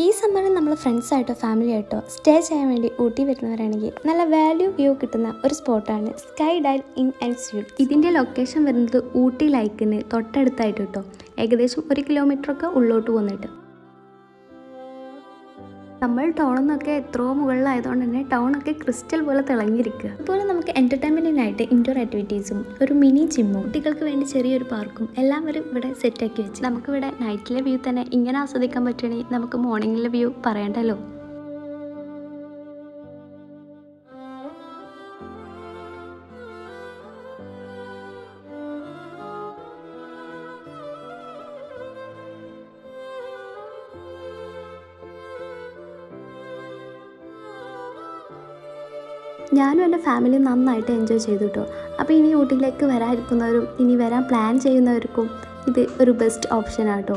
ഈ സമ്മറിൽ നമ്മൾ ഫ്രണ്ട്സായിട്ടോ ഫാമിലി ആയിട്ടോ സ്റ്റേ ചെയ്യാൻ വേണ്ടി ഊട്ടി വരുന്നവരാണെങ്കിൽ നല്ല വാല്യൂ വ്യൂ കിട്ടുന്ന ഒരു സ്പോട്ടാണ് സ്കൈ ഡൈൽ ഇൻ ആൻഡ് സ്യൂട്ട്. ഇതിൻ്റെ ലൊക്കേഷൻ വരുന്നത് ഊട്ടി ലൈക്കിന് തൊട്ടടുത്തായിട്ട് കേട്ടോ. ഏകദേശം 1 കിലോമീറ്ററൊക്കെ ഉള്ളോട്ട് വന്നിട്ട്. നമ്മൾ ടൗണിൽ നിന്നൊക്കെ എത്രയോ മുകളിലായതുകൊണ്ട് തന്നെ ടൗണൊക്കെ ക്രിസ്റ്റൽ പോലെ തിളങ്ങിയിരിക്കുക. അതുപോലെ നമുക്ക് എൻ്റർടൈൻമെൻറ്റിനായിട്ട് ഇൻഡോർ ആക്ടിവിറ്റീസും ഒരു മിനി ജിമ്മും കുട്ടികൾക്ക് വേണ്ടി ചെറിയൊരു പാർക്കും എല്ലാവരും ഇവിടെ സെറ്റാക്കി വെച്ച് നമുക്കിവിടെ നൈറ്റിലെ വ്യൂ തന്നെ ഇങ്ങനെ ആസ്വദിക്കാൻ പറ്റുകയാണെങ്കിൽ നമുക്ക് മോർണിംഗിലെ വ്യൂ പറയണ്ടല്ലോ. ഞാനും എൻ്റെ ഫാമിലി നന്നായിട്ട് എൻജോയ് ചെയ്തു കേട്ടോ. അപ്പോൾ ഇനി ഊട്ടിയിലേക്ക് വരാതിരിക്കുന്നവരും ഇനി വരാൻ പ്ലാൻ ചെയ്യുന്നവർക്കും ഇത് ഒരു ബെസ്റ്റ് ഓപ്ഷനാണ് കേട്ടോ.